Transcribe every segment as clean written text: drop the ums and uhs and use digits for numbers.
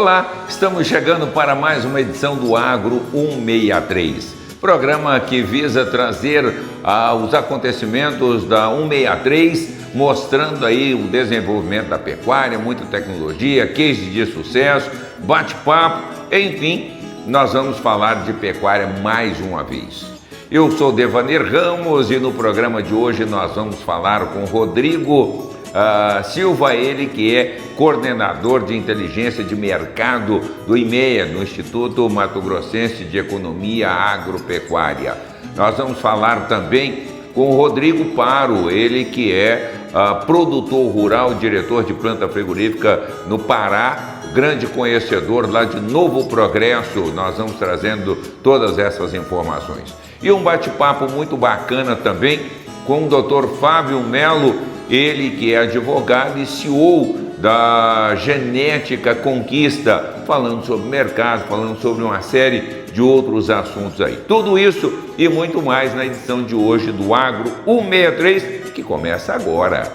Olá, estamos chegando para mais uma edição do Agro 163, programa que visa trazer os acontecimentos da 163, mostrando aí o desenvolvimento da pecuária, muita tecnologia, case de sucesso, bate-papo, enfim, nós vamos falar de pecuária mais uma vez. Eu sou Devanir Ramos e no programa de hoje nós vamos falar com Rodrigo Silva, ele que é coordenador de inteligência de mercado do IMEA, no Instituto Mato Grossense de Economia Agropecuária. Nós vamos falar também com o Rodrigo Paro, ele que é produtor rural, diretor de planta frigorífica no Pará, grande conhecedor lá de Novo Progresso. Nós vamos trazendo todas essas informações. E um bate-papo muito bacana também com o Dr. Fábio Melo, ele que é advogado e CEO da Genética Conquista, falando sobre mercado, falando sobre uma série de outros assuntos aí. Tudo isso e muito mais na edição de hoje do Agro 163, que começa agora.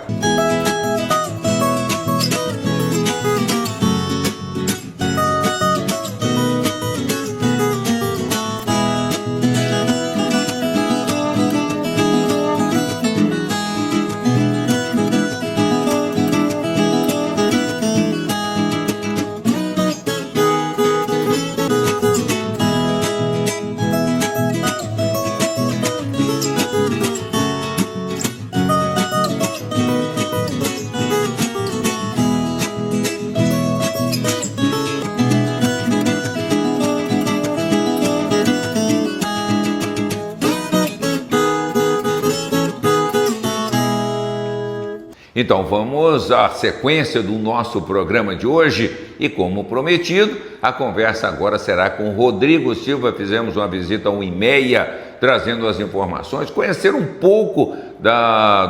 Então vamos à sequência do nosso programa de hoje e, como prometido, a conversa agora será com Rodrigo Silva. Fizemos uma visita ao IMEA, trazendo as informações, conhecer um pouco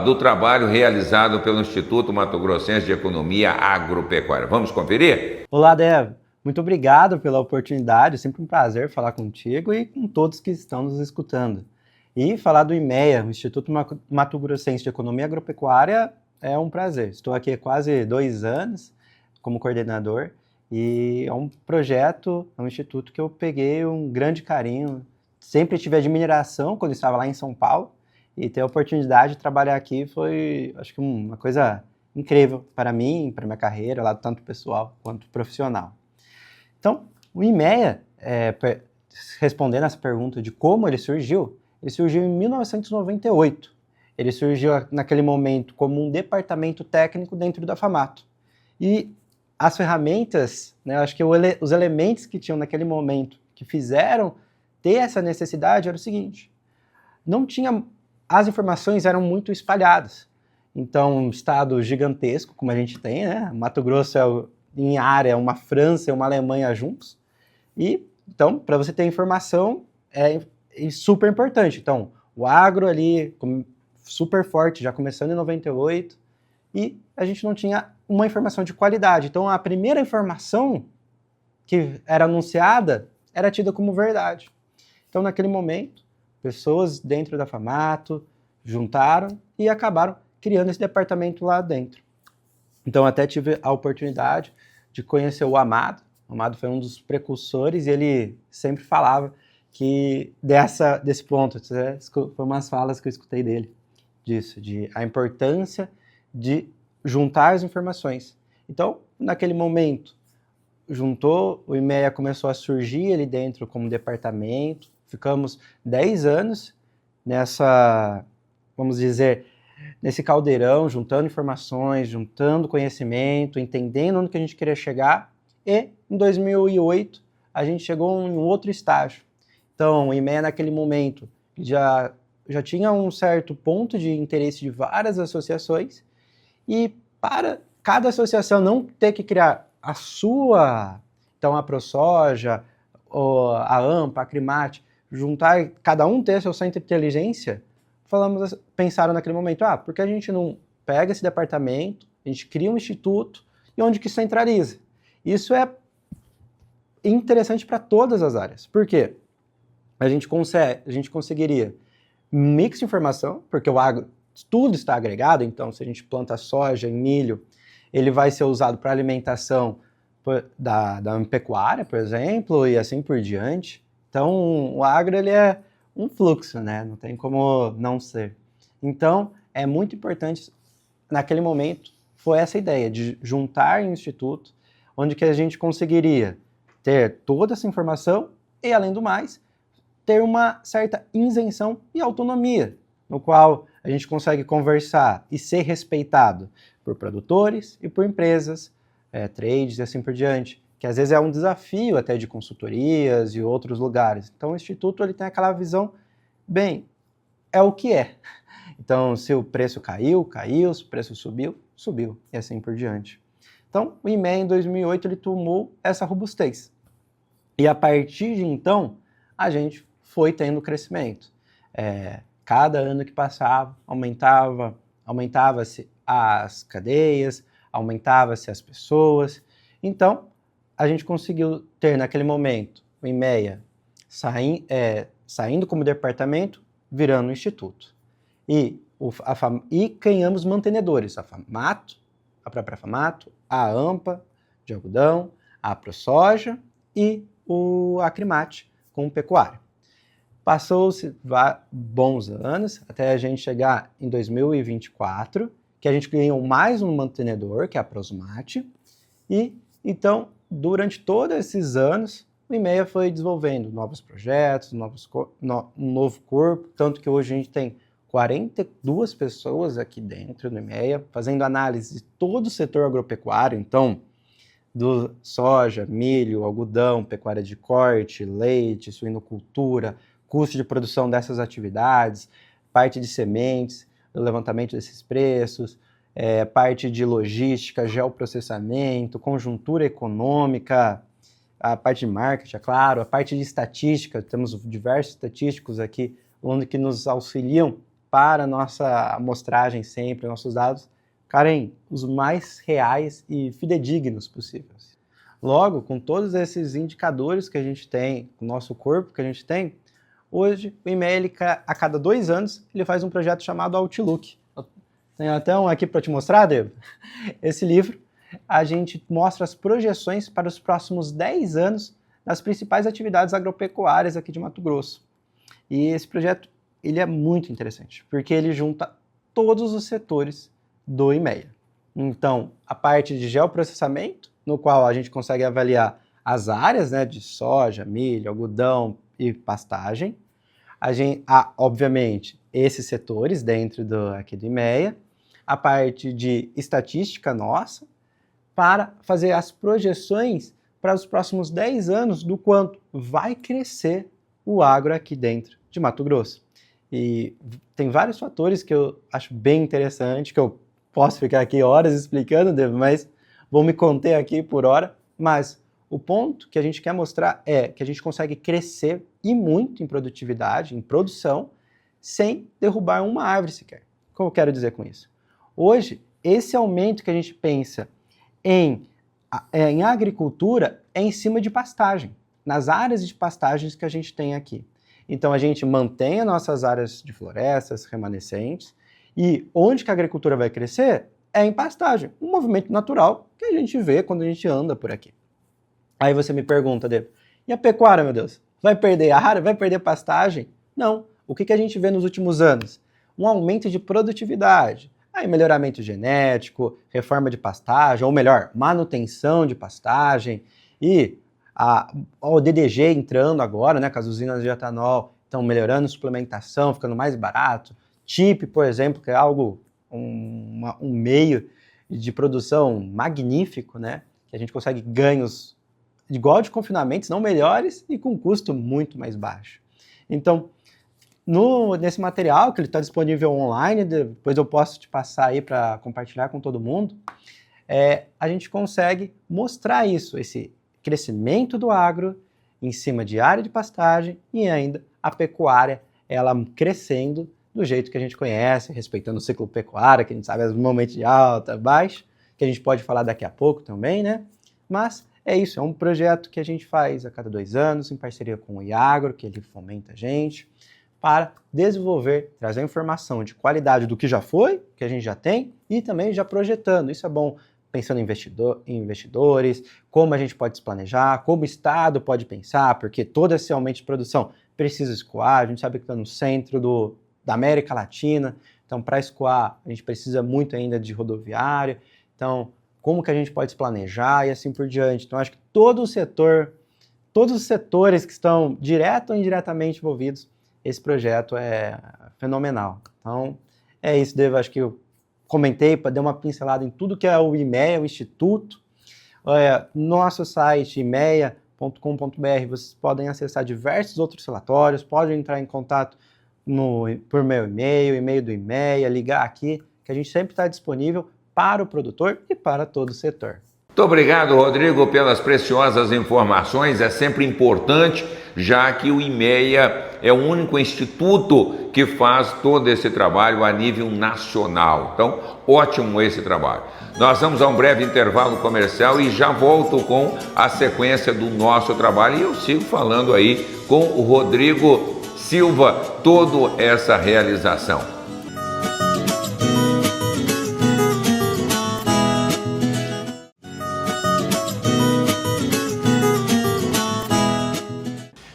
do trabalho realizado pelo Instituto Mato Grossense de Economia Agropecuária. Vamos conferir? Olá, Dev. Muito obrigado pela oportunidade. É sempre um prazer falar contigo e com todos que estão nos escutando. E falar do IMEA, o Instituto Mato Grossense de Economia Agropecuária, é um prazer. Estou aqui há quase 2 anos como coordenador e é um projeto, é um instituto que eu peguei um grande carinho. Sempre tive admiração quando estava lá em São Paulo e ter a oportunidade de trabalhar aqui foi, acho que, uma coisa incrível para mim, para minha carreira, lá tanto pessoal quanto profissional. Então, o IMEA, respondendo essa pergunta de como ele surgiu em 1998. Ele surgiu naquele momento como um departamento técnico dentro da FAMATO. E as ferramentas, né, acho que os elementos que tinham naquele momento que fizeram ter essa necessidade era o seguinte: as informações eram muito espalhadas. Então, um estado gigantesco, como a gente tem, né? Mato Grosso em área, uma França e uma Alemanha juntos. E, então, para você ter informação, é super importante. Então, o agro ali super forte, já começando em 98, e a gente não tinha uma informação de qualidade. Então, a primeira informação que era anunciada era tida como verdade. Então, naquele momento, pessoas dentro da FAMATO juntaram e acabaram criando esse departamento lá dentro. Então, até tive a oportunidade de conhecer o Amado. O Amado foi um dos precursores e ele sempre falava que desse ponto, foi umas falas que eu escutei dele, disso, de a importância de juntar as informações. Então, naquele momento, o IMEA começou a surgir ali dentro como departamento, ficamos 10 anos vamos dizer, nesse caldeirão, juntando informações, juntando conhecimento, entendendo onde que a gente queria chegar, e em 2008 a gente chegou em um outro estágio. Então, o IMEA naquele momento já tinha um certo ponto de interesse de várias associações, e para cada associação não ter que criar a sua, então a ProSoja, a AMPA, a Acrimate, juntar, cada um ter seu centro de inteligência, pensaram naquele momento, por que a gente não pega esse departamento, a gente cria um instituto, e onde que centraliza? Isso é interessante para todas as áreas. Por quê? A gente conseguiria mix de informação, porque o agro, tudo está agregado, então se a gente planta soja e milho, ele vai ser usado para alimentação da pecuária, por exemplo, e assim por diante. Então, o agro ele é um fluxo, né? Não tem como não ser. Então, é muito importante, naquele momento, foi essa ideia de juntar em um instituto, onde que a gente conseguiria ter toda essa informação e, além do mais, ter uma certa isenção e autonomia, no qual a gente consegue conversar e ser respeitado por produtores e por empresas, trades e assim por diante, que às vezes é um desafio até de consultorias e outros lugares. Então o Instituto ele tem aquela visão, bem, é o que é. Então se o preço caiu, caiu, se o preço subiu, subiu e assim por diante. Então o IMEA em 2008 ele tomou essa robustez. E a partir de então, a gente foi tendo crescimento. Cada ano que passava, aumentava-se as cadeias, aumentava-se as pessoas. Então, a gente conseguiu ter naquele momento o IMEA saindo como departamento, virando um instituto. E ganhamos mantenedores, a Famato, a própria Famato, a AMPA de algodão, a ProSoja e o Acrimate com pecuária. Passou-se bons anos até a gente chegar em 2024, que a gente ganhou mais um mantenedor, que é a Prosmate, e então, durante todos esses anos, o IMEA foi desenvolvendo novos projetos, um novo corpo, tanto que hoje a gente tem 42 pessoas aqui dentro do IMEA, fazendo análise de todo o setor agropecuário, então, do soja, milho, algodão, pecuária de corte, leite, suinocultura, custo de produção dessas atividades, parte de sementes, o levantamento desses preços, parte de logística, geoprocessamento, conjuntura econômica, a parte de marketing, é claro, a parte de estatística, temos diversos estatísticos aqui, onde que nos auxiliam para a nossa amostragem sempre, nossos dados, ficarem os mais reais e fidedignos possíveis. Logo, com todos esses indicadores que a gente tem, o nosso corpo que a gente tem, hoje o IMEA, a cada 2 anos, ele faz um projeto chamado Outlook. Tenho até um aqui para te mostrar, Debo. Esse livro, a gente mostra as projeções para os próximos 10 anos das principais atividades agropecuárias aqui de Mato Grosso. E esse projeto, ele é muito interessante, porque ele junta todos os setores do IMEA. Então, a parte de geoprocessamento, no qual a gente consegue avaliar as áreas, né, de soja, milho, algodão e pastagem. Obviamente, esses setores dentro aqui do IMEA. A parte de estatística nossa, para fazer as projeções para os próximos 10 anos do quanto vai crescer o agro aqui dentro de Mato Grosso. E tem vários fatores que eu acho bem interessante, que eu posso ficar aqui horas explicando, mas vou me conter aqui por hora. Mas o ponto que a gente quer mostrar é que a gente consegue crescer e muito em produtividade, em produção, sem derrubar uma árvore sequer. Como eu quero dizer com isso? Hoje, esse aumento que a gente pensa em agricultura é em cima de pastagem, nas áreas de pastagens que a gente tem aqui. Então, a gente mantém as nossas áreas de florestas remanescentes e onde que a agricultura vai crescer é em pastagem, um movimento natural que a gente vê quando a gente anda por aqui. Aí você me pergunta, Debo, e a pecuária, meu Deus? Vai perder área? Vai perder pastagem? Não. O que a gente vê nos últimos anos? Um aumento de produtividade. Aí melhoramento genético, reforma de pastagem, ou melhor, manutenção de pastagem, e o DDG entrando agora, né, com as usinas de etanol, estão melhorando a suplementação, ficando mais barato. TIP, por exemplo, que é algo, um meio de produção magnífico, né, que a gente consegue ganhos igual de confinamentos, não melhores, e com custo muito mais baixo. Então, nesse material, que ele está disponível online, depois eu posso te passar aí para compartilhar com todo mundo, a gente consegue mostrar isso, esse crescimento do agro em cima de área de pastagem e ainda a pecuária, ela crescendo do jeito que a gente conhece, respeitando o ciclo pecuário, que a gente sabe os momentos de alta, baixa, que a gente pode falar daqui a pouco também, né? Mas é isso, é um projeto que a gente faz a cada 2 anos, em parceria com o IAGRO, que ele fomenta a gente, para desenvolver, trazer informação de qualidade do que já foi, que a gente já tem, e também já projetando. Isso é bom pensando em investidores, como a gente pode se planejar, como o Estado pode pensar, porque todo esse aumento de produção precisa escoar, a gente sabe que está no centro da América Latina, então para escoar a gente precisa muito ainda de rodoviária, então como que a gente pode se planejar e assim por diante. Então acho que todos os setores que estão direto ou indiretamente envolvidos, esse projeto é fenomenal. Então é isso, Deva, acho que eu comentei para dar uma pincelada em tudo que é o IMEA, o Instituto. Nosso site imea.com.br, vocês podem acessar diversos outros relatórios, podem entrar em contato por meu e-mail do IMEA, ligar aqui, que a gente sempre está disponível para o produtor e para todo o setor. Muito obrigado, Rodrigo, pelas preciosas informações. É sempre importante, já que o IMEA é o único instituto que faz todo esse trabalho a nível nacional. Então, ótimo esse trabalho. Nós vamos a um breve intervalo comercial e já volto com a sequência do nosso trabalho. E eu sigo falando aí com o Rodrigo Silva, toda essa realização.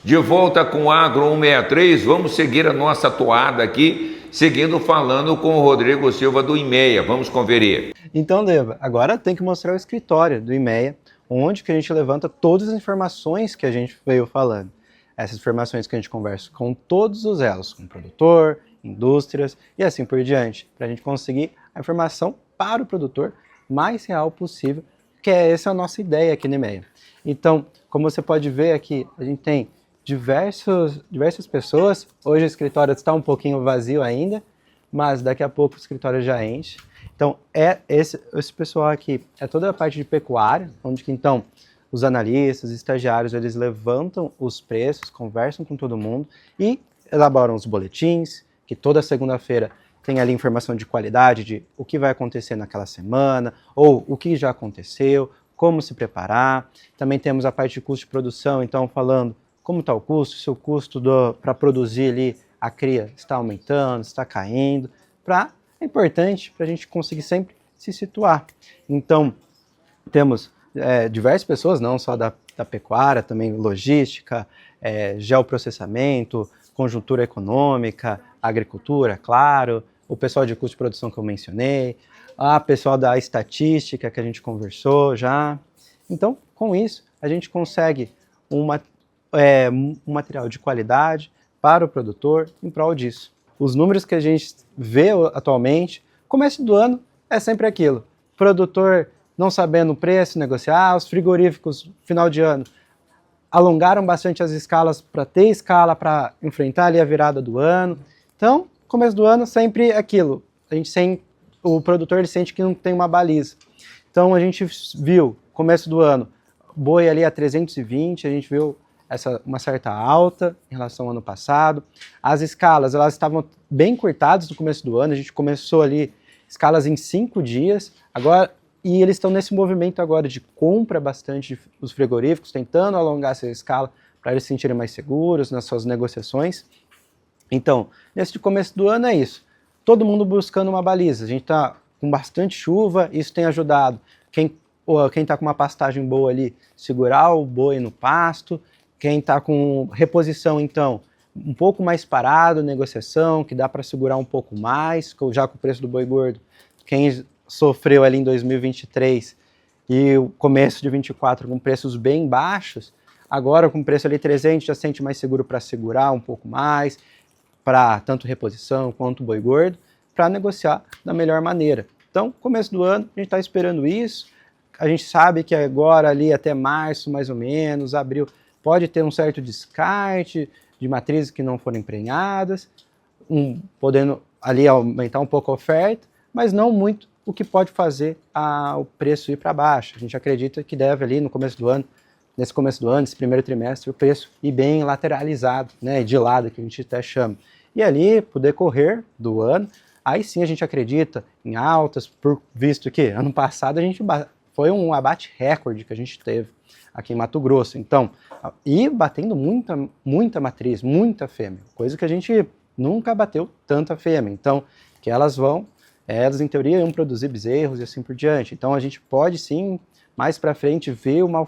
De volta com o Agro 163, vamos seguir a nossa toada aqui, seguindo falando com o Rodrigo Silva do IMEA. Vamos conferir. Então, Deva, agora tem que mostrar o escritório do IMEA, onde que a gente levanta todas as informações que a gente veio falando. Essas informações que a gente conversa com todos os elos, com o produtor, indústrias e assim por diante, para a gente conseguir a informação para o produtor mais real possível, que essa é a nossa ideia aqui no IMEA. Então, como você pode ver aqui, a gente tem diversas pessoas. Hoje o escritório está um pouquinho vazio ainda, mas daqui a pouco o escritório já enche. Então, esse pessoal aqui é toda a parte de pecuária, onde que então os analistas, os estagiários, eles levantam os preços, conversam com todo mundo e elaboram os boletins, que toda segunda-feira tem ali informação de qualidade de o que vai acontecer naquela semana, ou o que já aconteceu, como se preparar. Também temos a parte de custo de produção, então falando como está o custo, se o custo para produzir ali a cria está aumentando, está caindo, é importante para a gente conseguir sempre se situar. Então, temos diversas pessoas, não só da pecuária, também logística, geoprocessamento, conjuntura econômica, agricultura, claro, o pessoal de custo de produção que eu mencionei, a pessoal da estatística que a gente conversou já. Então, com isso, a gente consegue um material de qualidade para o produtor em prol disso. Os números que a gente vê atualmente, começo do ano é sempre aquilo, produtor não sabendo o preço, negociar, os frigoríficos, final de ano, alongaram bastante as escalas para ter escala para enfrentar ali a virada do ano. Então, começo do ano sempre é aquilo, o produtor ele sente que não tem uma baliza. Então a gente viu, começo do ano, boi ali a 320, a gente viu uma certa alta em relação ao ano passado. As escalas, elas estavam bem cortadas no começo do ano, a gente começou ali escalas em 5 dias, e eles estão nesse movimento agora de compra bastante dos frigoríficos, tentando alongar essa escala para eles se sentirem mais seguros nas suas negociações. Então, nesse começo do ano é isso, todo mundo buscando uma baliza, a gente está com bastante chuva, isso tem ajudado quem está com uma pastagem boa ali, segurar o boi no pasto. Quem está com reposição, então, um pouco mais parado, negociação, que dá para segurar um pouco mais, já com o preço do boi gordo. Quem sofreu ali em 2023 e o começo de 2024 com preços bem baixos, agora com preço ali 300 já sente mais seguro para segurar um pouco mais, para tanto reposição quanto boi gordo, para negociar da melhor maneira. Então, começo do ano, a gente está esperando isso. A gente sabe que agora ali até março, mais ou menos, abril, pode ter um certo descarte de matrizes que não foram emprenhadas, podendo ali aumentar um pouco a oferta, mas não muito, o que pode fazer o preço ir para baixo. A gente acredita que deve ali nesse começo do ano, esse primeiro trimestre, o preço ir bem lateralizado, né, de lado, que a gente até chama. E ali, pro decorrer do ano, aí sim a gente acredita em altas, visto que ano passado foi um abate recorde que a gente teve aqui em Mato Grosso. Então, e batendo muita matriz, muita fêmea, coisa que a gente nunca bateu tanta fêmea. Então, que elas vão elas em teoria iam produzir bezerros e assim por diante. Então a gente pode sim, mais para frente, ver uma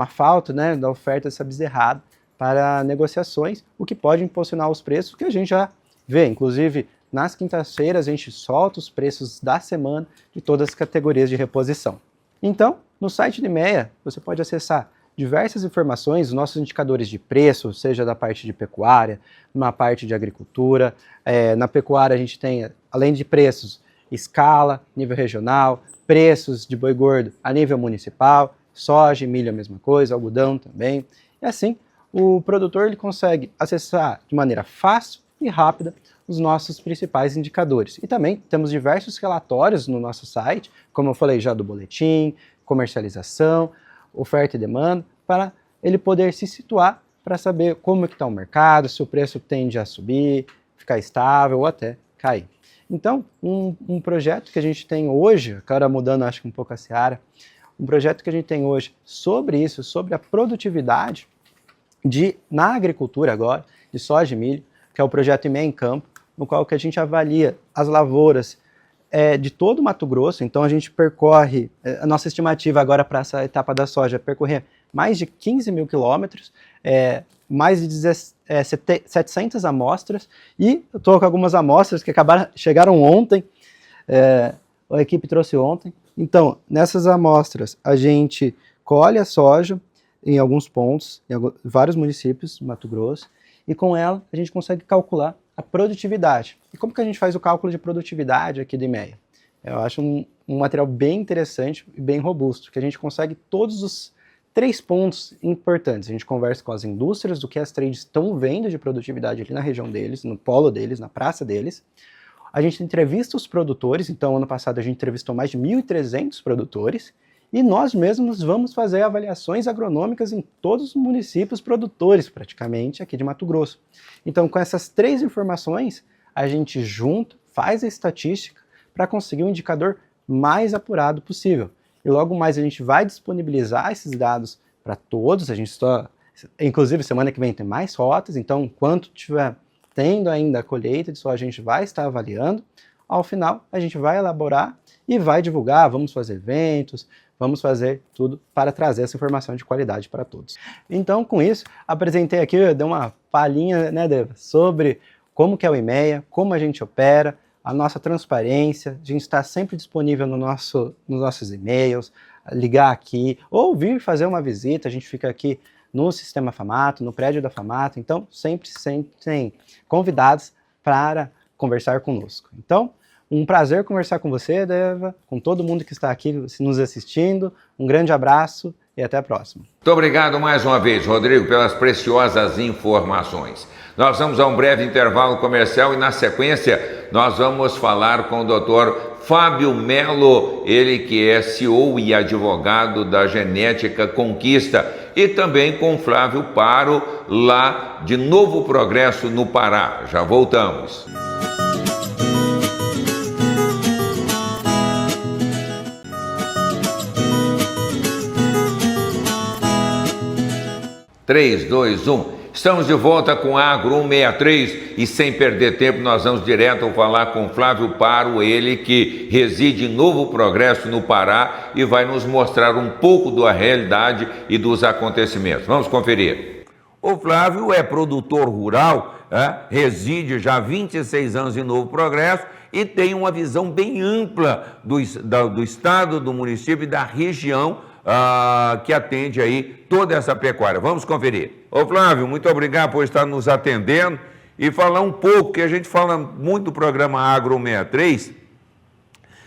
falta, né, da oferta dessa bezerrada para negociações, o que pode impulsionar os preços, que a gente já vê. Inclusive, nas quintas-feiras a gente solta os preços da semana de todas as categorias de reposição. Então, no site do IMEA, você pode acessar diversas informações, os nossos indicadores de preço, seja da parte de pecuária, na parte de agricultura. Na pecuária a gente tem, além de preços, escala, nível regional, preços de boi gordo a nível municipal, soja e milho a mesma coisa, algodão também. E assim, o produtor ele consegue acessar de maneira fácil e rápida os nossos principais indicadores. E também temos diversos relatórios no nosso site, como eu falei já do boletim, comercialização, oferta e demanda, para ele poder se situar para saber como está o mercado, se o preço tende a subir, ficar estável ou até cair. Então, um projeto que a gente tem hoje, agora mudando acho que um pouco a seara, um projeto que a gente tem hoje sobre isso, sobre a produtividade na agricultura agora, de soja e milho, que é o projeto IMEA em Campo, no qual que a gente avalia as lavouras de todo o Mato Grosso. Então a gente percorre, a nossa estimativa agora para essa etapa da soja é percorrer mais de 15 mil quilômetros, mais de 700 amostras, e eu estou com algumas amostras que chegaram ontem, a equipe trouxe ontem. Então, nessas amostras, a gente colhe a soja em alguns pontos, em vários municípios do Mato Grosso, e com ela a gente consegue calcular a produtividade. E como que a gente faz o cálculo de produtividade aqui do IMEA? Eu acho um material bem interessante e bem robusto, que a gente consegue todos os 3 pontos importantes. A gente conversa com as indústrias do que as trades estão vendo de produtividade ali na região deles, no polo deles, na praça deles. A gente entrevista os produtores, então ano passado a gente entrevistou mais de 1.300 produtores, e nós mesmos vamos fazer avaliações agronômicas em todos os municípios produtores, praticamente, aqui de Mato Grosso. Então, com essas 3 informações, a gente junta, faz a estatística para conseguir um indicador mais apurado possível. E logo mais a gente vai disponibilizar esses dados para todos, inclusive semana que vem tem mais rotas, então enquanto tiver tendo ainda a colheita de soja, a gente vai estar avaliando. Ao final, a gente vai elaborar e vai divulgar, vamos fazer eventos, vamos fazer tudo para trazer essa informação de qualidade para todos. Então, com isso, apresentei aqui, eu dei uma palhinha, né, Deva, sobre como que é o IMEA, como a gente opera, a nossa transparência, a gente está sempre disponível nos nossos e-mails, ligar aqui, ou vir fazer uma visita, a gente fica aqui no Sistema Famato, no prédio da Famato, então sempre tem convidados para conversar conosco. Então, um prazer conversar com você, Deva, com todo mundo que está aqui nos assistindo. Um grande abraço e até a próxima. Muito obrigado mais uma vez, Rodrigo, pelas preciosas informações. Nós vamos a um breve intervalo comercial e, na sequência, nós vamos falar com o Dr. Fábio Melo, ele que é CEO e advogado da Genética Conquista, e também com Flávio Paro, lá de Novo Progresso, no Pará. Já voltamos. Três, dois, um. Estamos de volta com a Agro 163 e, sem perder tempo, nós vamos direto a falar com Flávio Paro, ele que reside em Novo Progresso, no Pará, e vai nos mostrar um pouco da realidade e dos acontecimentos. Vamos conferir. O Flávio é produtor rural, reside já há 26 anos em Novo Progresso e tem uma visão bem ampla do estado, do município e da região que atende aí toda essa pecuária. Vamos conferir. Ô Flávio, muito obrigado por estar nos atendendo e falar um pouco, que a gente fala muito do programa Agro 163,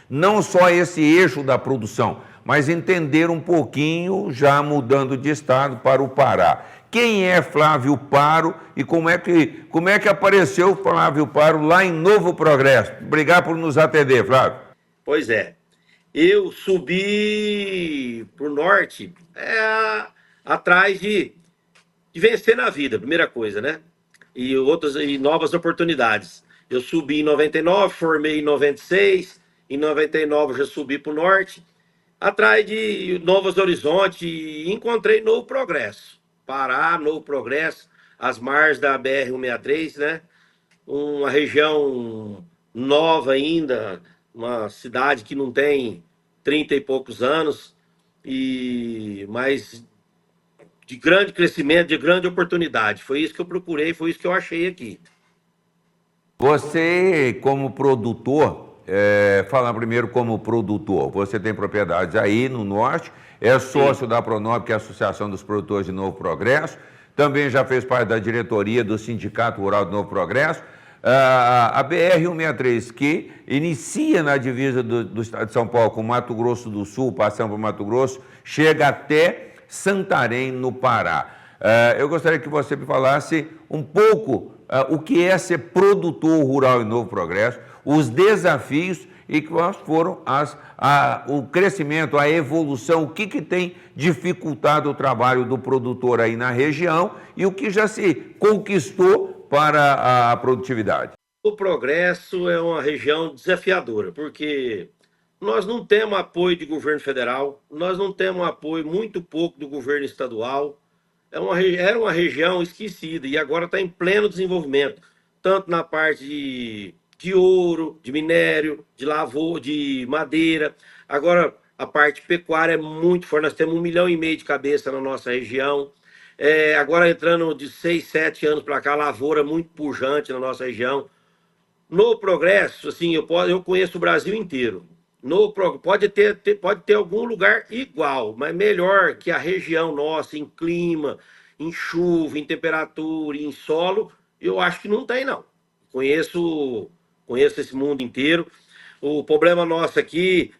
não só esse eixo da produção, mas entender um pouquinho, já mudando de estado para o Pará. Quem é Flávio Paro e como é que apareceu Flávio Paro lá em Novo Progresso? Obrigado por nos atender, Flávio. Pois é. Eu subi para o norte atrás de vencer na vida, primeira coisa, né? E novas oportunidades. Eu subi em 99, formei em 96, em 99 já subi para o norte, atrás de novos horizontes, e encontrei Novo Progresso. Pará, Novo Progresso, as margens da BR-163, né? Uma região nova ainda, uma cidade que não tem 30 e poucos anos, mas de grande crescimento, de grande oportunidade. Foi isso que eu procurei, foi isso que eu achei aqui. Você, como produtor, falando primeiro como produtor, você tem propriedades aí no norte, é sócio da Pronop, que é a Associação dos Produtores de Novo Progresso, também já fez parte da diretoria do Sindicato Rural de Novo Progresso. A BR-163, que inicia na divisa do estado de São Paulo com Mato Grosso do Sul, passando por Mato Grosso, chega até Santarém, no Pará. Eu gostaria que você me falasse um pouco o que é ser produtor rural em Novo Progresso, os desafios e quais foram o crescimento, a evolução, o que tem dificultado o trabalho do produtor aí na região e o que já se conquistou para a produtividade. O Progresso é uma região desafiadora, porque nós não temos apoio de governo federal, nós não temos apoio muito pouco do governo estadual. Era uma região esquecida e agora está em pleno desenvolvimento, tanto na parte de ouro, de minério, de lavoura, de madeira. Agora a parte pecuária é muito forte, nós temos 1,5 milhão de cabeça na nossa região. Agora entrando de 6, 7 anos para cá, lavoura muito pujante na nossa região. No Progresso, assim, eu conheço o Brasil inteiro. Pode ter algum lugar igual, mas melhor que a região nossa, em clima, em chuva, em temperatura, em solo, eu acho que não tem, não. Conheço esse mundo inteiro. O problema nosso aqui,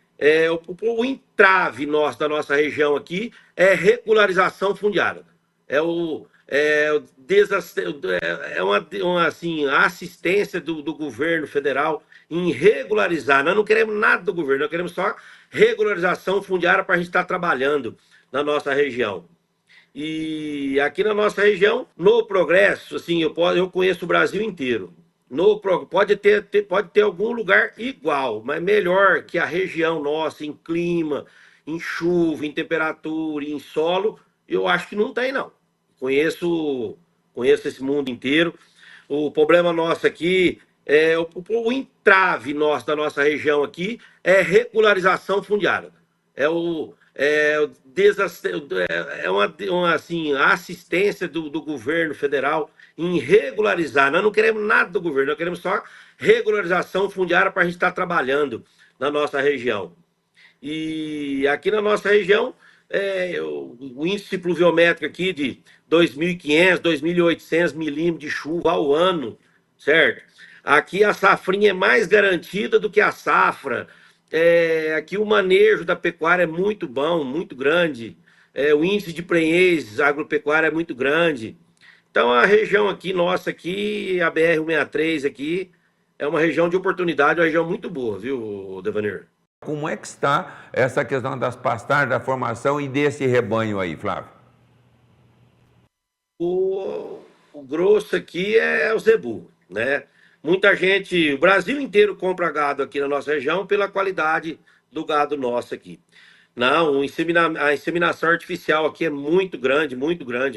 o entrave nosso da nossa região aqui é regularização fundiária. Assim, a assistência do governo federal em regularizar. Nós não queremos nada do governo, nós queremos só regularização fundiária para a gente estar trabalhando na nossa região. E aqui na nossa região, no Progresso, assim, eu conheço o Brasil inteiro. Pode ter algum lugar igual, mas melhor que a região nossa, em clima, em chuva, em temperatura, em solo, eu acho que não tem, não. Conheço esse mundo inteiro. O problema nosso aqui, o entrave nosso da nossa região aqui é regularização fundiária. Assim, a assistência do governo federal em regularizar. Nós não queremos nada do governo, nós queremos só regularização fundiária para a gente estar trabalhando na nossa região. E aqui na nossa região, o índice pluviométrico aqui de 2.500, 2.800 milímetros de chuva ao ano, certo? Aqui a safrinha é mais garantida do que a safra. Aqui o manejo da pecuária é muito bom, muito grande. O índice de prenhez agropecuária é muito grande. Então a região aqui, nossa aqui, a BR-163 aqui, é uma região de oportunidade, uma região muito boa, viu, Devanir? Como é que está essa questão das pastagens, da formação e desse rebanho aí, Flávio? O grosso aqui é o zebu, né? Muita gente, o Brasil inteiro compra gado aqui na nossa região pela qualidade do gado nosso aqui. Não, a inseminação artificial aqui é muito grande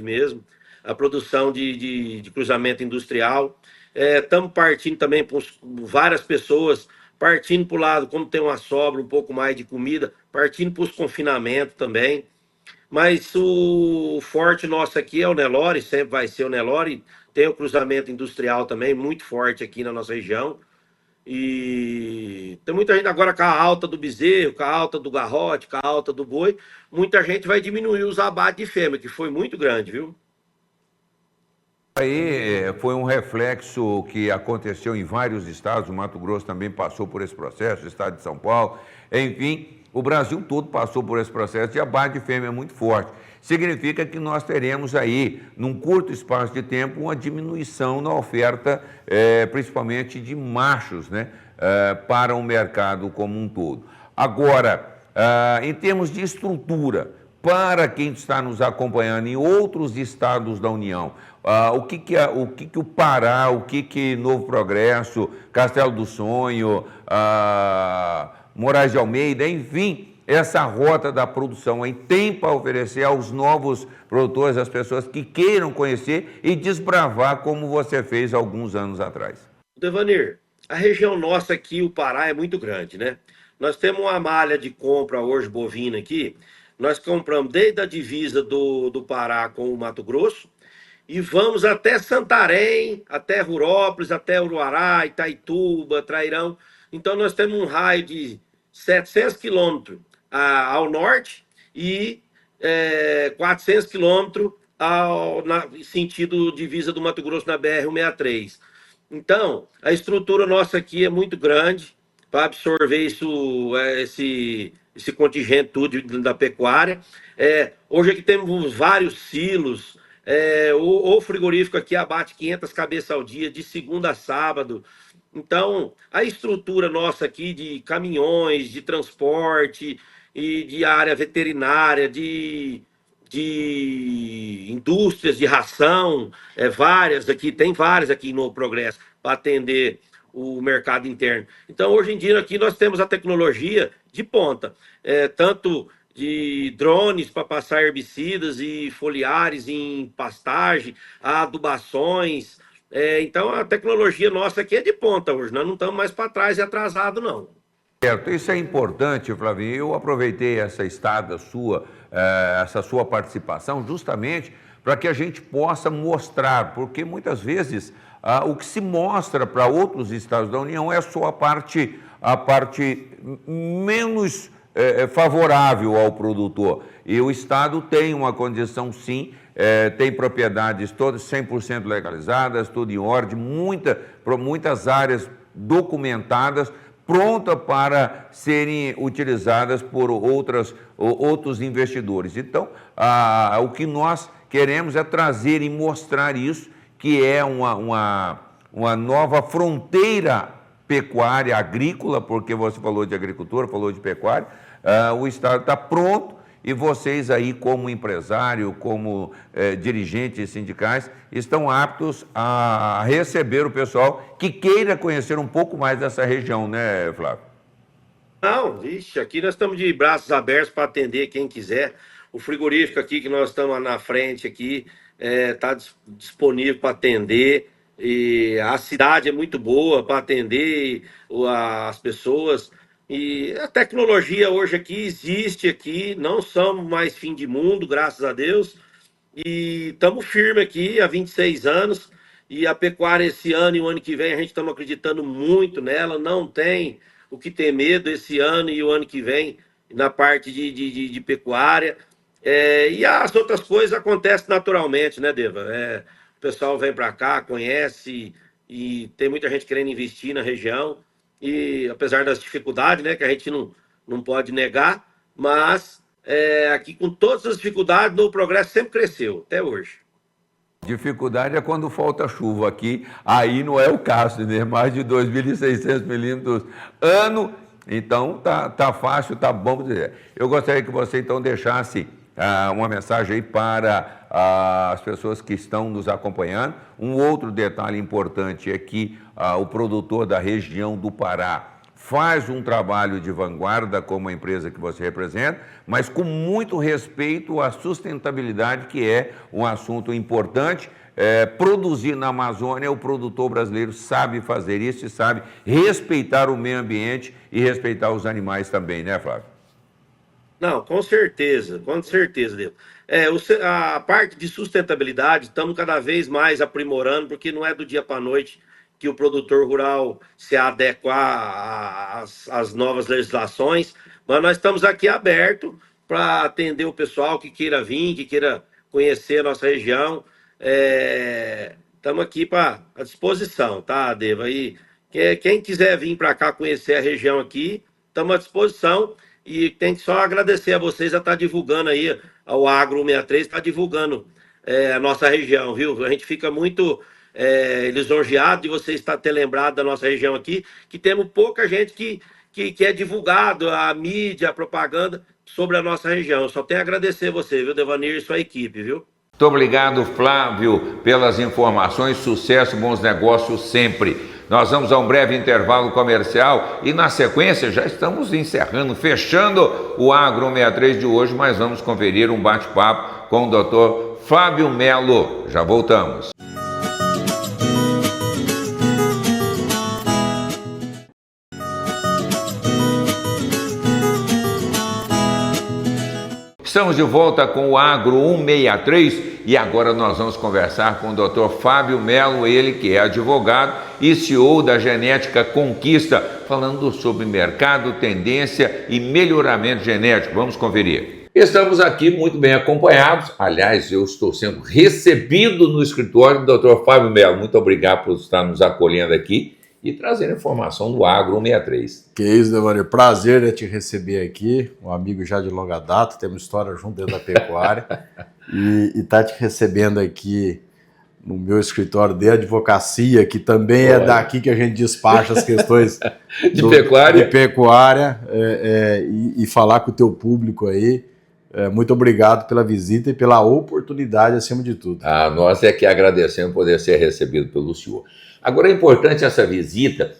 mesmo. A produção de cruzamento industrial. Estamos partindo também para várias pessoas, partindo para o lado, como tem uma sobra, um pouco mais de comida, partindo para os confinamentos também. Mas o forte nosso aqui é o Nelore, sempre vai ser o Nelore. Tem o cruzamento industrial também, muito forte aqui na nossa região. E tem muita gente agora com a alta do bezerro, com a alta do garrote, com a alta do boi. Muita gente vai diminuir os abates de fêmea, que foi muito grande, viu? Aí foi um reflexo que aconteceu em vários estados, o Mato Grosso também passou por esse processo, o estado de São Paulo, enfim, o Brasil todo passou por esse processo de abate de fêmea muito forte. Significa que nós teremos aí, num curto espaço de tempo, uma diminuição na oferta, principalmente de machos, né, para o mercado como um todo. Agora, em termos de estrutura, para quem está nos acompanhando em outros estados da União, o que o Pará, o que Novo Progresso, Castelo do Sonho, Moraes de Almeida, enfim, essa rota da produção aí tem para oferecer aos novos produtores, às pessoas que queiram conhecer e desbravar como você fez alguns anos atrás? Devanir, A região nossa aqui, o Pará, é muito grande, né? Nós temos uma malha de compra hoje bovina aqui. Nós compramos desde a divisa do Pará com o Mato Grosso e vamos até Santarém, até Rurópolis, até Uruará, Itaituba, Trairão. Então nós temos um raio de 700 quilômetros ao norte e 400 quilômetros sentido divisa do Mato Grosso na BR-163. Então, a estrutura nossa aqui é muito grande para absorver esse contingente tudo da pecuária. Hoje aqui temos vários silos. O frigorífico aqui abate 500 cabeças ao dia, de segunda a sábado. Então, a estrutura nossa aqui de caminhões, de transporte e de área veterinária, de indústrias de ração, várias aqui, tem várias aqui no Progresso para atender o mercado interno. Então, hoje em dia, aqui nós temos a tecnologia de ponta, tanto de drones para passar herbicidas e foliares em pastagem, adubações. Então, a tecnologia nossa aqui é de ponta hoje, nós não estamos mais para trás e atrasado, não. Certo, isso é importante, Flavinho. Eu aproveitei essa estada sua, essa sua participação, justamente para que a gente possa mostrar, porque muitas vezes o que se mostra para outros estados da União é só a parte menos favorável ao produtor. E o estado tem uma condição, sim, tem propriedades todas 100% legalizadas, tudo em ordem, muitas áreas documentadas, pronta para serem utilizadas por outros investidores. Então, o que nós queremos é trazer e mostrar isso, que é uma nova fronteira pecuária, agrícola, porque você falou de agricultura, falou de pecuária, o Estado está pronto e vocês aí, como empresário, como dirigentes sindicais, estão aptos a receber o pessoal que queira conhecer um pouco mais dessa região, né, Flávio? Não, vixe, aqui nós estamos de braços abertos para atender quem quiser. O frigorífico aqui que nós estamos na frente aqui está disponível para atender. E a cidade é muito boa para atender as pessoas. E a tecnologia hoje aqui existe aqui, não somos mais fim de mundo, graças a Deus. E estamos firmes aqui há 26 anos. E a pecuária esse ano e o ano que vem, a gente estamos acreditando muito nela. Não tem o que ter medo esse ano e o ano que vem na parte de pecuária. E as outras coisas acontecem naturalmente, né, Deva? O pessoal vem para cá, conhece e tem muita gente querendo investir na região. E apesar das dificuldades, né, que a gente não pode negar, mas aqui com todas as dificuldades, o Progresso sempre cresceu, até hoje. Dificuldade é quando falta chuva aqui, aí não é o caso, né? Mais de 2.600 milímetros ano, então tá fácil, tá bom dizer. Eu gostaria que você então deixasse uma mensagem aí para as pessoas que estão nos acompanhando. Um outro detalhe importante é que o produtor da região do Pará faz um trabalho de vanguarda como a empresa que você representa, mas com muito respeito à sustentabilidade, que é um assunto importante. Produzir na Amazônia, o produtor brasileiro sabe fazer isso e sabe respeitar o meio ambiente e respeitar os animais também, né, Flávio? Não, com certeza, Deus. A parte de sustentabilidade, estamos cada vez mais aprimorando, porque não é do dia para a noite que o produtor rural se adequar às novas legislações, mas nós estamos aqui abertos para atender o pessoal que queira vir, que queira conhecer a nossa região. Estamos aqui à disposição, tá, Deva? E quem quiser vir para cá conhecer a região aqui, estamos à disposição. E tem que só agradecer a vocês a estar divulgando aí, ao Agro 163, está divulgando a nossa região, viu? A gente fica muito lisonjeado de vocês ter lembrado da nossa região aqui, que temos pouca gente que é divulgado, a mídia, a propaganda sobre a nossa região. Só tenho a agradecer a você, viu, Devanir, e sua equipe, viu? Muito obrigado, Flávio, pelas informações, sucesso, bons negócios sempre. Nós vamos a um breve intervalo comercial e, na sequência, já estamos encerrando, fechando o Agro 163 de hoje, mas vamos conferir um bate-papo com o Dr. Fábio Melo. Já voltamos. Estamos de volta com o Agro 163 e agora nós vamos conversar com o Dr. Fábio Melo, ele que é advogado e CEO da Genética Conquista, falando sobre mercado, tendência e melhoramento genético. Vamos conferir. Estamos aqui muito bem acompanhados. Aliás, eu estou sendo recebido no escritório do Dr. Fábio Melo. Muito obrigado por estar nos acolhendo aqui e trazer informação do Agro 163. Que isso, Devanir. Prazer é te receber aqui, um amigo já de longa data, temos história junto dentro da pecuária, e tá te recebendo aqui no meu escritório de advocacia, que também é daqui que a gente despacha as questões de pecuária e falar com o teu público aí. Muito obrigado pela visita e pela oportunidade, acima de tudo. Nós é que agradecemos poder ser recebido pelo senhor. Agora é importante essa visita,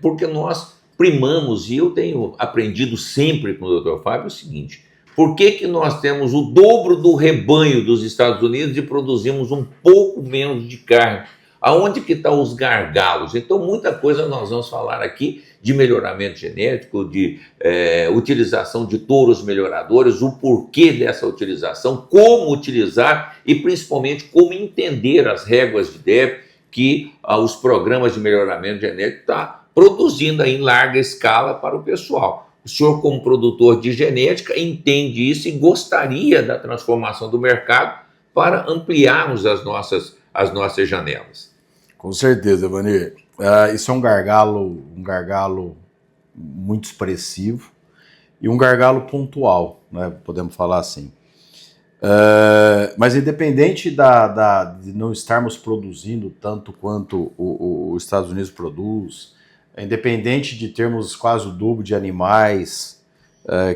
porque nós primamos, e eu tenho aprendido sempre com o Dr. Fábio o seguinte: por que nós temos o dobro do rebanho dos Estados Unidos e produzimos um pouco menos de carne? Aonde que estão os gargalos? Então, muita coisa nós vamos falar aqui de melhoramento genético, de utilização de touros melhoradores, o porquê dessa utilização, como utilizar e principalmente como entender as réguas de débito que os programas de melhoramento genético estão produzindo aí em larga escala para o pessoal. O senhor, como produtor de genética, entende isso e gostaria da transformação do mercado para ampliarmos as nossas janelas. Com certeza, Devanir. Isso é um gargalo muito expressivo e um gargalo pontual, né? Podemos falar assim. Mas independente de não estarmos produzindo tanto quanto os Estados Unidos produz, independente de termos quase o dobro de animais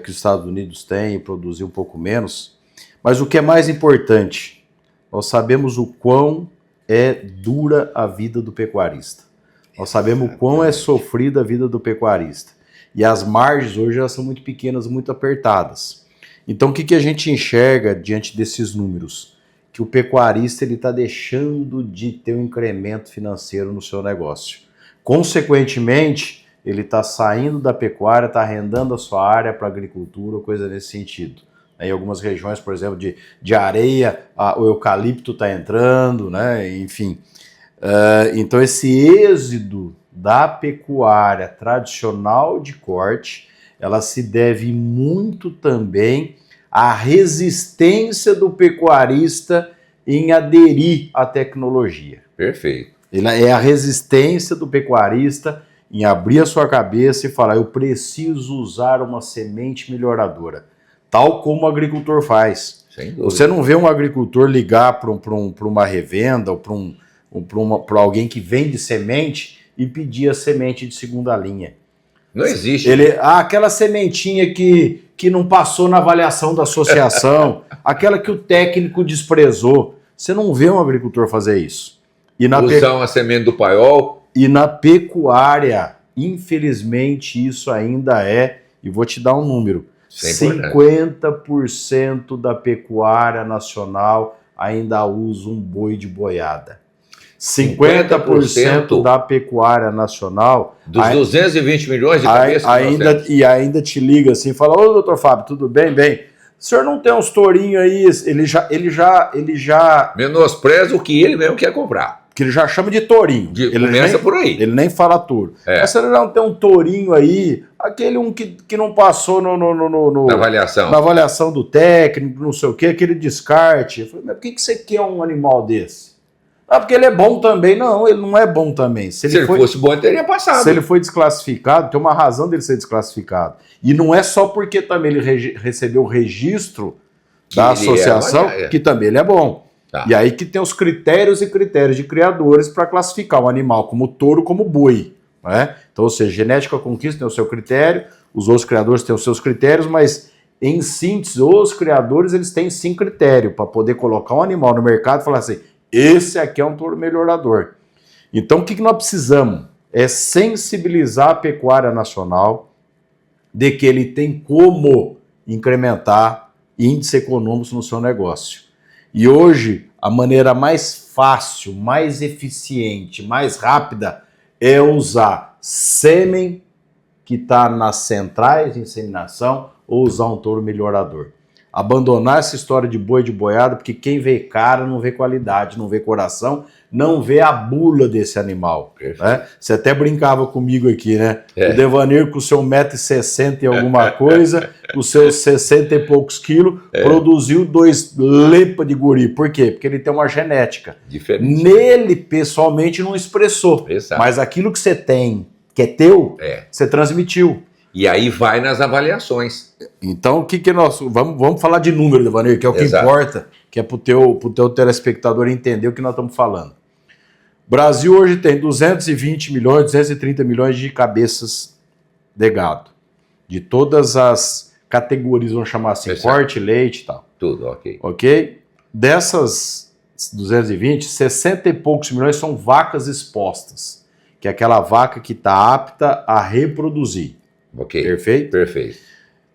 que os Estados Unidos têm e produzir um pouco menos, mas o que é mais importante, nós sabemos o quão é dura a vida do pecuarista. Nós sabemos o quão é sofrida a vida do pecuarista. E as margens hoje elas são muito pequenas, muito apertadas. Então, o que a gente enxerga diante desses números? Que o pecuarista está deixando de ter um incremento financeiro no seu negócio. Consequentemente, ele está saindo da pecuária, está arrendando a sua área para a agricultura, coisa nesse sentido. Em algumas regiões, por exemplo, de areia, o eucalipto está entrando, né? Enfim. Então, esse êxodo da pecuária tradicional de corte, ela se deve muito também à resistência do pecuarista em aderir à tecnologia. Perfeito. É a resistência do pecuarista em abrir a sua cabeça e falar: eu preciso usar uma semente melhoradora, tal como o agricultor faz. Você não vê um agricultor ligar para uma revenda ou para alguém que vende semente e pedir a semente de segunda linha. Não existe. Aquela sementinha que não passou na avaliação da associação, aquela que o técnico desprezou. Você não vê um agricultor fazer isso. Usar uma semente do paiol. E na pecuária, infelizmente, isso ainda e vou te dar um número, 50% da pecuária nacional ainda usa um boi de boiada. 50% da pecuária nacional... Dos 220 milhões de cabeças ainda te liga assim e fala: ô, doutor Fábio, tudo bem? Bem, o senhor não tem uns tourinhos aí? Ele já... menospreza o que ele mesmo quer comprar. Que ele já chama de tourinho. Começa por aí. Ele nem fala touro. Mas se ele não tem um tourinho aí, aquele que não passou na avaliação do técnico, não sei o quê, aquele descarte. Eu falei: mas por que você quer um animal desse? Porque ele é bom também. Não, ele não é bom também. Se ele fosse bom, ele teria passado. Se ele foi desclassificado, tem uma razão dele ser desclassificado. E não é só porque também ele recebeu o registro da associação, que também ele é bom. Tá. E aí que tem os critérios e critérios de criadores para classificar um animal como touro, como boi. Né? Então, ou seja, Genética Conquista tem o seu critério, os outros criadores têm os seus critérios, mas em síntese, os criadores eles têm sim critério para poder colocar um animal no mercado e falar assim: esse aqui é um touro melhorador. Então, o que nós precisamos? É sensibilizar a pecuária nacional de que ele tem como incrementar índice econômico no seu negócio. E hoje, a maneira mais fácil, mais eficiente, mais rápida é usar sêmen que está nas centrais de inseminação ou usar um touro melhorador. Abandonar essa história de boi de boiada, porque quem vê cara não vê qualidade, não vê coração, não vê a bula desse animal. Né? Você até brincava comigo aqui, né? O Devanir com o seu 1,60 m e alguma coisa, com os seus 60 e poucos quilos, produziu 2 lepas de guri. Por quê? Porque ele tem uma genética. Diferente. Nele, pessoalmente, não expressou. Exato. Mas aquilo que você tem, que é teu, você transmitiu. E aí vai nas avaliações. Então, o que nós... Vamos falar de número, Devanir, que é o que importa, que é pro teu telespectador entender o que nós estamos falando. O Brasil hoje tem 220 milhões, 230 milhões de cabeças de gado. De todas as categorias, vamos chamar assim, corte, leite e tal. Tudo, ok. Ok? Dessas 220, 60 e poucos milhões são vacas expostas, que é aquela vaca que está apta a reproduzir. Ok. Perfeito? Perfeito.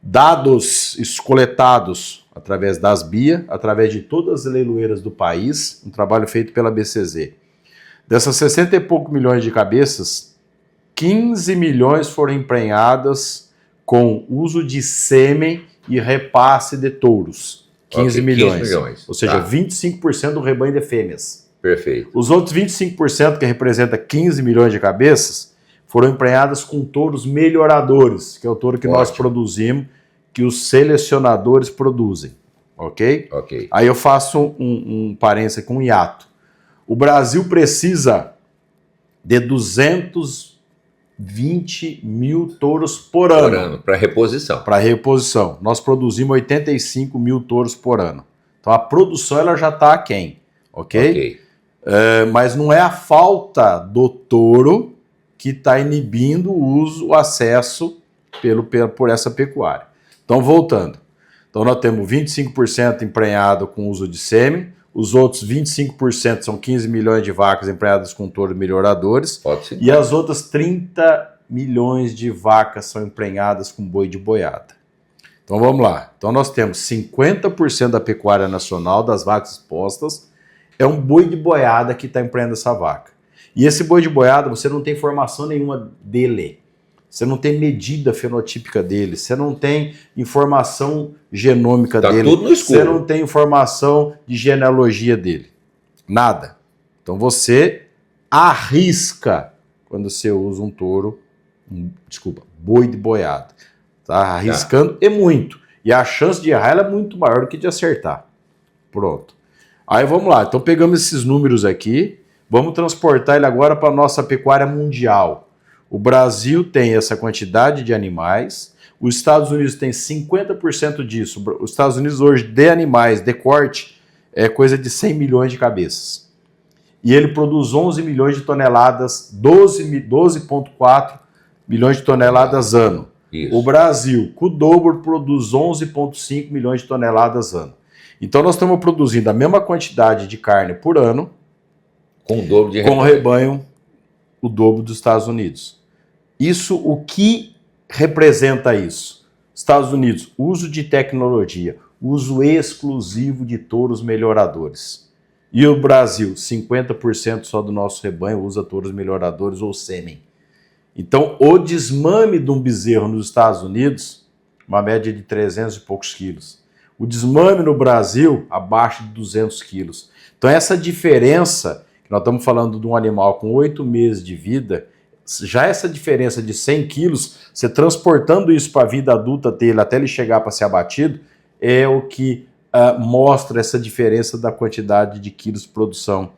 Dados coletados através das BIA, através de todas as leiloeiras do país, um trabalho feito pela BCZ. Dessas 60 e poucos milhões de cabeças, 15 milhões foram emprenhadas com uso de sêmen e repasse de touros. 15 milhões. 15 milhões. Ou seja, 25% do rebanho de fêmeas. Perfeito. Os outros 25%, que representa 15 milhões de cabeças, foram emprenhadas com touros melhoradores, que é o touro que nós produzimos, que os selecionadores produzem. Ok? Ok. Aí eu faço um parênteses com um hiato. O Brasil precisa de 220 mil touros por ano. Por ano, para reposição. Para reposição. Nós produzimos 85 mil touros por ano. Então a produção ela já está aquém. Ok? Mas não é a falta do touro que está inibindo o acesso por essa pecuária. Então, voltando. Então, nós temos 25% emprenhado com uso de sêmen, os outros 25% são 15 milhões de vacas emprenhadas com touros melhoradores, e as outras 30 milhões de vacas são emprenhadas com boi de boiada. Então, vamos lá. Então, nós temos 50% da pecuária nacional, das vacas expostas, é um boi de boiada que está emprenhando essa vaca. E esse boi de boiada, você não tem informação nenhuma dele. Você não tem medida fenotípica dele. Você não tem informação genômica dele. Tudo no escuro. Você não tem informação de genealogia dele. Nada. Então você arrisca quando você usa um touro, boi de boiada. Tá arriscando e muito. E a chance de errar ela é muito maior do que de acertar. Pronto. Aí vamos lá. Então pegamos esses números aqui. Vamos transportar ele agora para a nossa pecuária mundial. O Brasil tem essa quantidade de animais, os Estados Unidos tem 50% disso. Os Estados Unidos hoje, de animais, de corte, é coisa de 100 milhões de cabeças. E ele produz 11 milhões de toneladas, 12,4 milhões de toneladas ano. Isso. O Brasil, com o dobro, produz 11,5 milhões de toneladas ano. Então nós estamos produzindo a mesma quantidade de carne por ano, com o dobro de rebanho. Com rebanho, o dobro dos Estados Unidos. Isso, o que representa isso? Estados Unidos, uso de tecnologia, uso exclusivo de touros melhoradores. E o Brasil, 50% só do nosso rebanho usa touros melhoradores ou sêmen. Então, o desmame de um bezerro nos Estados Unidos, uma média de 300 e poucos quilos. O desmame no Brasil, abaixo de 200 quilos. Então, essa diferença... Nós estamos falando de um animal com 8 meses de vida, já essa diferença de 100 quilos, você transportando isso para a vida adulta dele até ele chegar para ser abatido, é o que mostra essa diferença da quantidade de quilos de produção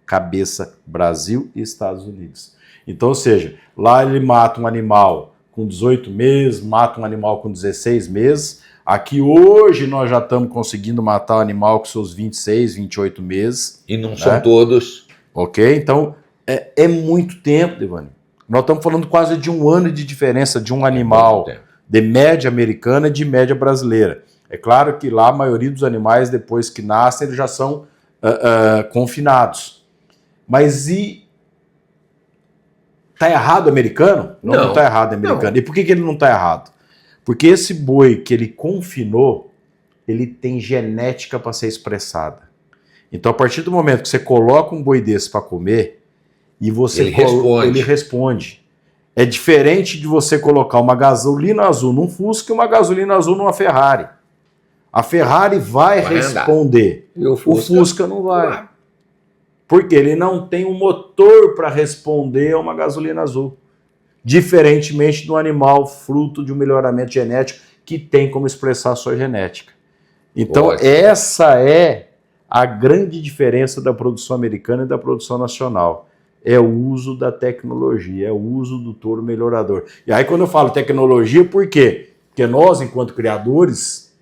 cabeça Brasil e Estados Unidos. Então, ou seja, lá ele mata um animal com 18 meses, mata um animal com 16 meses, aqui hoje nós já estamos conseguindo matar o animal com seus 26, 28 meses. E não são todos... Ok? Então, é muito tempo, Devani. Nós estamos falando quase de um ano de diferença de um animal de média americana e de média brasileira. É claro que lá a maioria dos animais, depois que nascem, eles já são confinados. Mas e... Está errado o americano? Não está errado o americano. Não. E por que ele não está errado? Porque esse boi que ele confinou, ele tem genética para ser expressada. Então, a partir do momento que você coloca um boi desse para comer, e você ele responde. É diferente de você colocar uma gasolina azul num Fusca e uma gasolina azul numa Ferrari. A Ferrari vai responder. E o O Fusca? Fusca não vai. Porque ele não tem um motor para responder a uma gasolina azul. Diferentemente do animal fruto de um melhoramento genético que tem como expressar a sua genética. Então, Ótimo. essa é a grande diferença da produção americana e da produção nacional. É o uso da tecnologia, é o uso do touro melhorador. E aí, quando eu falo tecnologia, por quê? Porque nós, enquanto criadores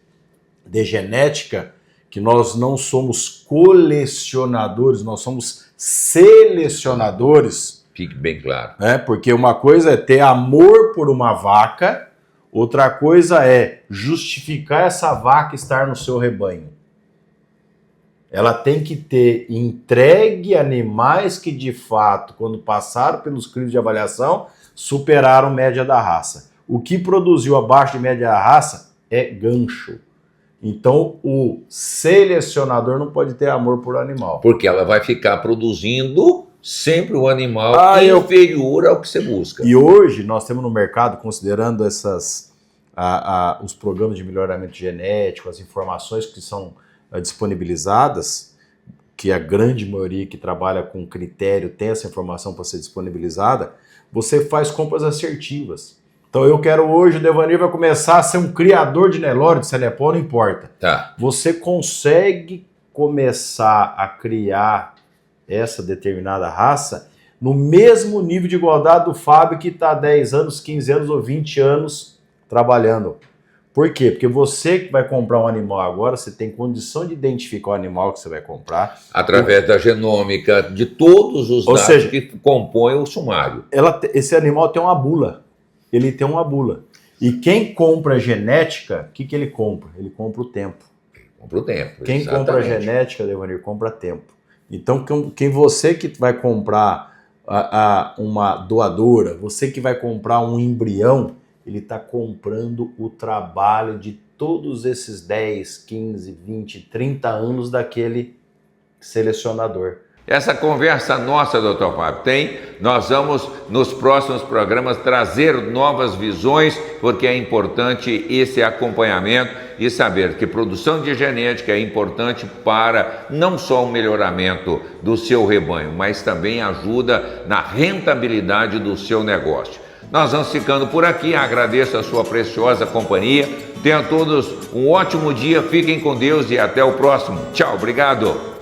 de genética, que nós não somos colecionadores, nós somos selecionadores. Fique bem claro. Porque uma coisa é ter amor por uma vaca, outra coisa é justificar essa vaca estar no seu rebanho. Ela tem que ter entregue animais que, de fato, quando passaram pelos crivos de avaliação, superaram média da raça. O que produziu abaixo de média da raça é gancho. Então, o selecionador não pode ter amor por animal. Porque ela vai ficar produzindo sempre o animal inferior ao que você busca. E hoje nós temos no mercado, considerando os programas de melhoramento genético, as informações que são disponibilizadas, que a grande maioria que trabalha com critério tem essa informação para ser disponibilizada, você faz compras assertivas. Então eu quero hoje, o Devanir vai começar a ser um criador de Nelore, de Celepol, não importa. Tá. Você consegue começar a criar essa determinada raça no mesmo nível de igualdade do Fábio que está há 10 anos, 15 anos ou 20 anos trabalhando. Por quê? Porque você que vai comprar um animal agora, você tem condição de identificar o animal que você vai comprar. Através da genômica, de todos os dados que compõem o sumário. Esse animal tem uma bula. Ele tem uma bula. E quem compra genética, o que ele compra? Ele compra o tempo. Compra o tempo. Quem compra genética, Devanir, compra tempo. Então, você que vai comprar uma doadora, você que vai comprar um embrião, ele está comprando o trabalho de todos esses 10, 15, 20, 30 anos daquele selecionador. Essa conversa nossa, doutor Fábio, nós vamos nos próximos programas trazer novas visões, porque é importante esse acompanhamento e saber que produção de genética é importante para não só o melhoramento do seu rebanho, mas também ajuda na rentabilidade do seu negócio. Nós vamos ficando por aqui, agradeço a sua preciosa companhia, tenham todos um ótimo dia, fiquem com Deus e até o próximo. Tchau, obrigado.